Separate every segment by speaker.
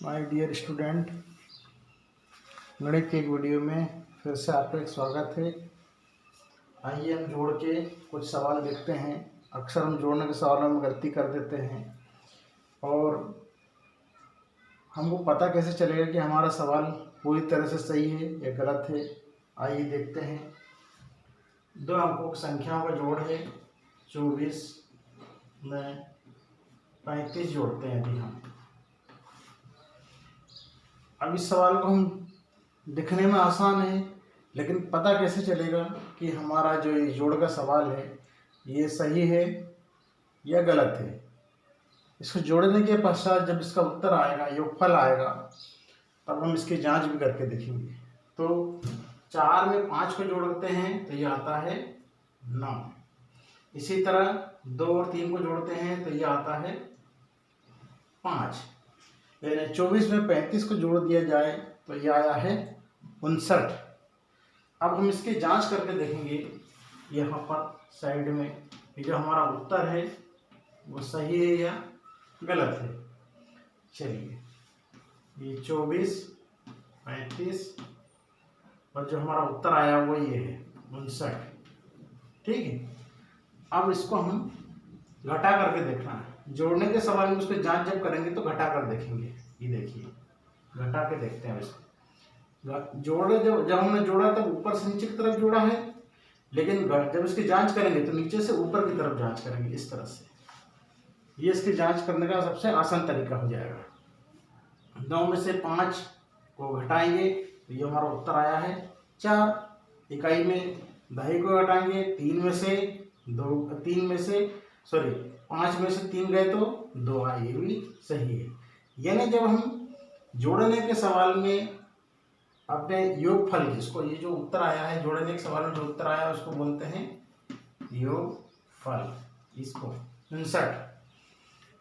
Speaker 1: My dear student, गणित के एक वीडियो में फिर से आपका एक स्वागत है। आइए हम जोड़ के कुछ सवाल देखते हैं। अक्सर हम जोड़ने के सवालों में गलती कर देते हैं और हमको पता कैसे चलेगा कि हमारा सवाल पूरी तरह से सही है या गलत है। आइए देखते हैं। दो अंकों की संख्याओं का जोड़ है 24 में 35 जोड़ते हैं। अभी हम अब इस सवाल को हम दिखने में आसान है, लेकिन पता कैसे चलेगा कि हमारा जो ये जोड़ का सवाल है ये सही है या गलत है। इसको जोड़ने के पश्चात जब इसका उत्तर आएगा, योगफल आएगा, तब हम इसकी जांच भी करके देखेंगे। तो 4 में 5 को जोड़ते हैं तो ये आता है 9। इसी तरह 2 और 3 को जोड़ते हैं तो ये आता है 5। यानी 24 में 35 को जोड़ दिया जाए तो ये आया है 59। अब हम इसकी जांच करके देखेंगे यहाँ पर साइड में ये जो हमारा उत्तर है वो सही है या गलत है। चलिए, ये 24, 35 और जो हमारा उत्तर आया वो ये है 59। ठीक है, अब इसको हम घटा करके देखना है। जोड़ने के सवाल में उसको जांच जब करेंगे तो घटा कर देखेंगे। ये देखिए, घटा के देखते हैं इसको। जोड़े जब हमने जोड़ा तब ऊपर से नीचे की तरफ जोड़ा है, लेकिन जब इसकी जांच करेंगे तो नीचे से ऊपर की तरफ जांच करेंगे इस तरह से। ये इसकी जांच करने का सबसे आसान तरीका हो जाएगा। 9 में से 5 को घटाएंगे तो ये हमारा उत्तर आया है 4। इकाई में दही को घटाएंगे 5 में से 3 गए तो 2 आए, ये भी सही है। यानी जब हम जोड़ने के सवाल में अपने योगफल जिसको ये जो उत्तर आया है, जोड़ने के सवाल में जो उत्तर आया है उसको बोलते हैं योगफल, इसको 59।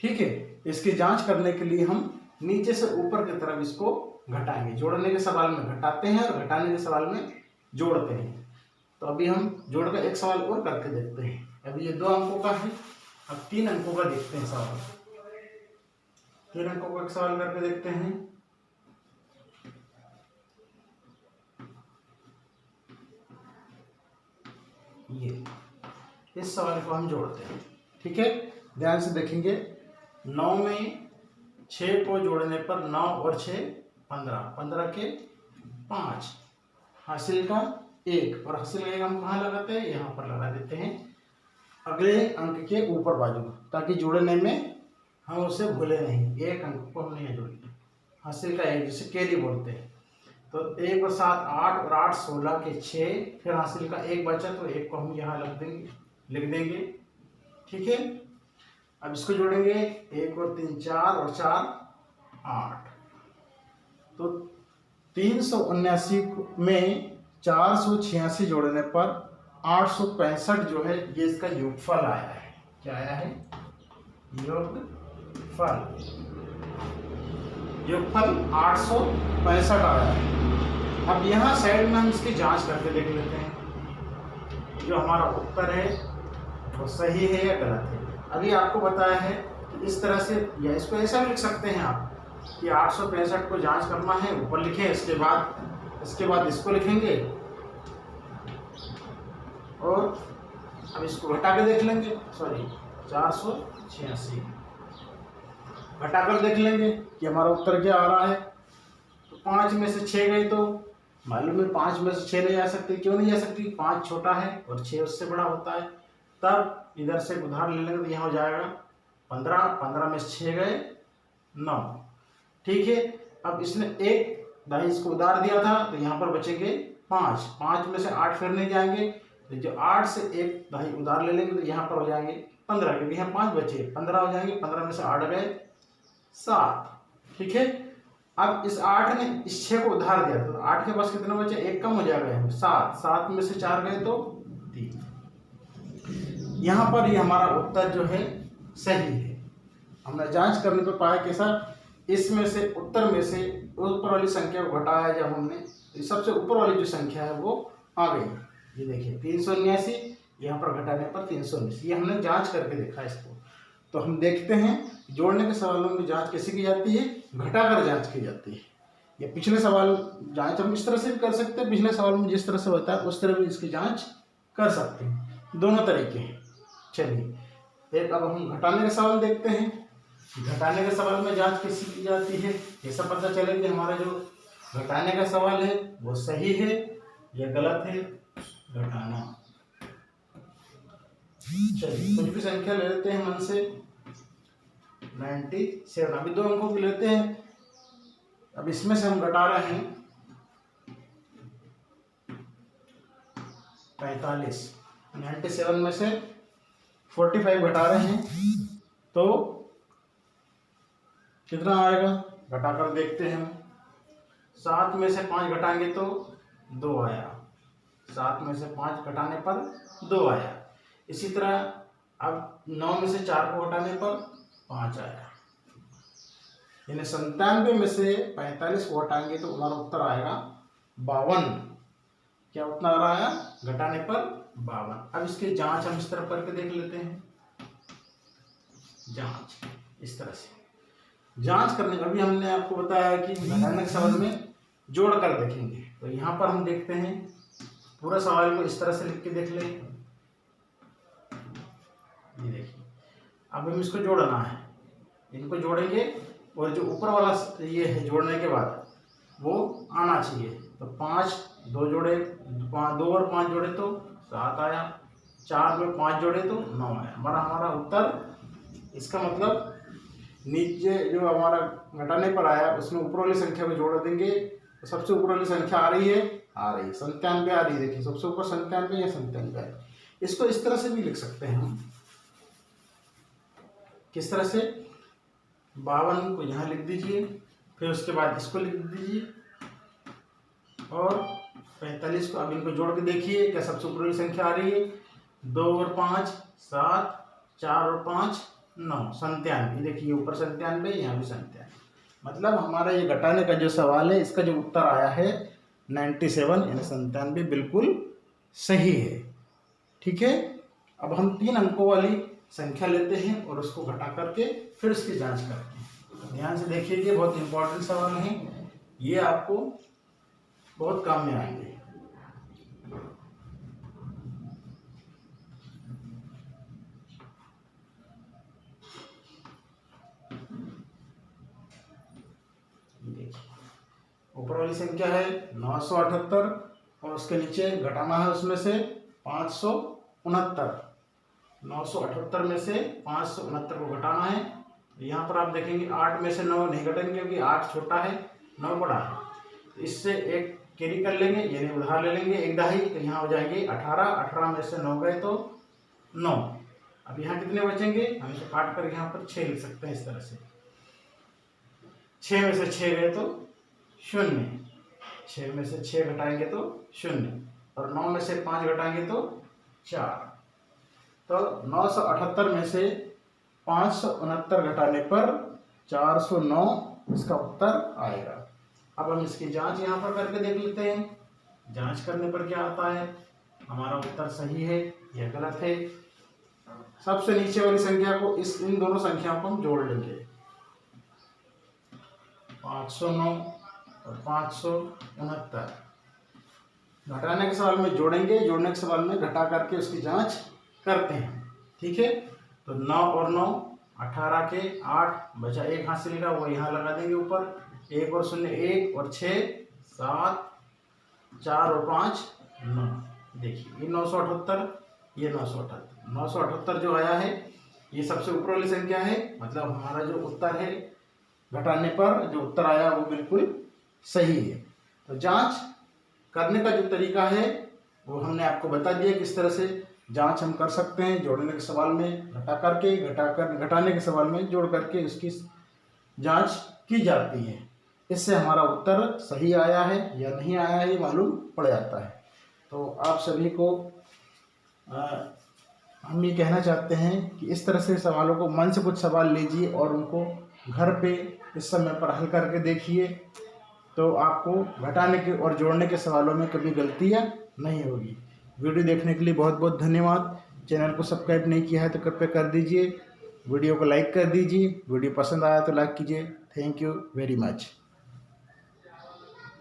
Speaker 1: ठीक है, इसकी जांच करने के लिए हम नीचे से ऊपर की तरफ इसको घटाएंगे। जोड़ने के सवाल में घटाते हैं और घटाने के सवाल में जोड़ते हैं। तो अभी हम जोड़कर एक सवाल और करके देखते हैं। अभी ये 2 अंकों का है, अब 3 अंकों का देखते हैं सवाल। 3 अंकों का एक सवाल करके देखते हैं। ये इस सवाल को हम जोड़ते हैं। ठीक है, ध्यान से देखेंगे। 9 में 6 को जोड़ने पर 9 और 6 15, 15 के 5, हासिल का 1। और हासिल का 1 हम कहाँ लगाते हैं? यहाँ पर लगा देते हैं अगले अंक के ऊपर बाजू, ताकि जोड़ने में हम उसे भूले नहीं। एक अंक को हम नहीं जोड़ते। हासिल का 1 जिसे केली बोलते हैं। तो 1 और 7 8 और 8 16 के 6, फिर हासिल का 1 बचा तो 1 को हम यहाँ लिख देंगे। ठीक है, अब इसको जोड़ेंगे 1 और 3 4 और 4 8। तो 379 में 486 जोड़ने पर 865 जो है ये इसका योगफल आया है। क्या आया है? योगफल 865 आया है। अब यहाँ साइड में हम इसकी जांच करके देख लेते हैं जो हमारा उत्तर है वो सही है या गलत है। अभी आपको बताया है कि इस तरह से, या इसको ऐसा लिख सकते हैं आप कि 865 को जांच करना है, ऊपर लिखें, इसके बाद इसको लिखेंगे और अब इसको घटा के देख लेंगे। 486 घटा कर देख लेंगे कि हमारा उत्तर क्या आ रहा है। तो 5 में से 6 गए तो मालूम है 5 में से 6 नहीं जा सकती। क्यों नहीं जा सकती? 5 छोटा है और 6 उससे बड़ा होता है। तब इधर से उधार ले लेंगे तो यहाँ हो जाएगा 15। 15 में से 6 गए 9। ठीक है, अब इसने 1 दाई इसको उधार दिया था तो यहाँ पर बचेंगे 5। 5 में से 8 फिर नहीं जाएंगे तो जो 8 से 1 दाई उधार ले लेंगे तो यहाँ पर हो जाएंगे 15, क्योंकि यहाँ 5 बचे 15 हो जाएंगे। 15 में से 8 गए 7। ठीक है, अब इस 8 ने इस 6 को उधार दिया था तो 8 के पास कितना बचे? 1 कम हो जाएगा 7। 7 में से 4 गए तो 3। यहाँ पर ये हमारा उत्तर जो है सही है। हमने जांच करने पर पाया कि सर इसमें से उत्तर में से ऊपर वाली संख्या को घटाया जब हमने तो सबसे ऊपर वाली जो संख्या है वो आ गई। ये देखिए 379, यहाँ पर घटाने पर 319। ये हमने जांच करके देखा इसको। तो हम देखते हैं जोड़ने के सवालों में जांच कैसे की जाती है, घटाकर जांच की जाती है। या पिछले सवाल जांच हम इस तरह से भी कर सकते हैं, पिछले सवाल में जिस तरह से होता है उस तरह भी इसकी जांच कर सकते हैं, दोनों तरीके हैं। चलिए एक अब हम घटाने के सवाल देखते हैं। घटाने के सवाल में जांच कैसे की जाती है, ऐसा पता चले कि हमारा जो घटाने का सवाल है वो सही है या गलत है। घटाना, चलिए कुछ भी संख्या ले लेते हैं मन से। 97, अभी 2 अंकों की लेते हैं। अब इसमें से हम घटा रहे हैं 45, 97 में से 45 घटा रहे हैं तो कितना आएगा, घटाकर देखते हैं। 7 में से 5 घटाएंगे तो 2 आया, 7 में से 5 घटाने पर 2 आया। इसी तरह अब 9 में से 4 को घटाने पर 5 आया। यानी 97 में से 45 को घटाएंगे तो हमारा उत्तर आएगा 52। क्या उत्तर आ रहा है, घटाने पर 52। अब इसकी जांच हम इस तरह करके देख लेते हैं। जांच इस तरह से जांच करने का, अभी हमने आपको बताया कि घटाने के सवाल में जोड़ कर देखेंगे। तो यहाँ पर हम देखते हैं, पूरा सवाल को इस तरह से लिख के देख लें। ये देखिए, अब हम इसको जोड़ना है, इनको जोड़ेंगे और जो ऊपर वाला ये है जोड़ने के बाद वो आना चाहिए। तो 5 2 जोड़े, 2 और 5 जोड़े तो 7 आया, 4 में 5 जोड़े तो 9 आया। हमारा उत्तर, इसका मतलब नीचे जो हमारा घटाने पर आया उसमें ऊपर वाली संख्या को जोड़ देंगे तो सबसे ऊपर वाली संख्या आ रही है, 97 आ रही है। देखिए सबसे ऊपर 97 या 97 है। इसको इस तरह से भी लिख सकते हैं हम। किस तरह से, 52 को यहाँ लिख दीजिए, फिर उसके बाद इसको लिख दीजिए और 45 को, अब इनको जोड़ के देखिए क्या सबसे ऊपर वाली संख्या आ रही है। 2 और 5 7, 4 और 5 9, 97। देखिए ऊपर 97, यहाँ भी 97। मतलब हमारा ये घटाने का जो सवाल है इसका जो उत्तर आया है 97 यानी 97 बिल्कुल सही है। ठीक है, अब हम 3 अंकों वाली संख्या लेते हैं और उसको घटा करके फिर उसकी जांच करते हैं। ध्यान से देखिए, बहुत इंपॉर्टेंट सवाल है, ये आपको बहुत काम में आएंगे। ऊपर वाली संख्या है 978 और उसके नीचे घटाना है उसमें से 569। 978 में से 569 को घटाना है। यहाँ पर आप देखेंगे 8 में से 9 नहीं घटेंगे क्योंकि 8 छोटा है 9 बड़ा है। तो इससे एक कैरी कर लेंगे, यानी उधार ले लेंगे एक दहाई, तो यहाँ हो जाएगी 18। 18 में से 9 गए तो 9। अब यहाँ कितने बचेंगे, हम इसे काट कर यहाँ पर 6 लिख सकते हैं इस तरह से। 6 में से 6 गए तो 0, 6 में से 6 घटाएंगे तो 0 और 9 में से 5 घटाएंगे तो 4। तो 978 में से 569 घटाने पर 409 इसका उत्तर आएगा। अब हम इसकी जांच यहाँ पर करके देख लेते हैं। जांच करने पर क्या आता है, हमारा उत्तर सही है या गलत है। सबसे नीचे वाली संख्या को इन दोनों संख्याओं को हम जोड़ लेंगे, 509 और 569। घटाने के सवाल में जोड़ेंगे, जोड़ने के सवाल में घटा करके उसकी जांच करते हैं। ठीक है, तो 9 और 9 18 के 8 बचा, एक हाथ से लिखा वो यहाँ लगा देंगे ऊपर, 1 और 0 1 और 6 7, 4 और 5 9। देखिए ये 978, ये 978। 978 जो आया है ये सबसे ऊपर वाली संख्या है, मतलब हमारा जो उत्तर है घटाने पर जो उत्तर आया वो बिल्कुल सही है। तो जांच करने का जो तरीका है वो हमने आपको बता दिया, किस तरह से जांच हम कर सकते हैं। जोड़ने के सवाल में घटा करके, घटाने के सवाल में जोड़ करके उसकी जांच की जाती है। इससे हमारा उत्तर सही आया है या नहीं आया है ये मालूम पड़ जाता है। तो आप सभी को हम ये कहना चाहते हैं कि इस तरह से सवालों को मन से कुछ सवाल लीजिए और उनको घर पे इस समय पर हल करके देखिए, तो आपको घटाने के और जोड़ने के सवालों में कभी गलतियाँ नहीं होगी। वीडियो देखने के लिए बहुत बहुत धन्यवाद। चैनल को सब्सक्राइब नहीं किया है तो कृपया कर दीजिए। वीडियो को लाइक कर दीजिए, वीडियो पसंद आया तो लाइक कीजिए। Thank you very much.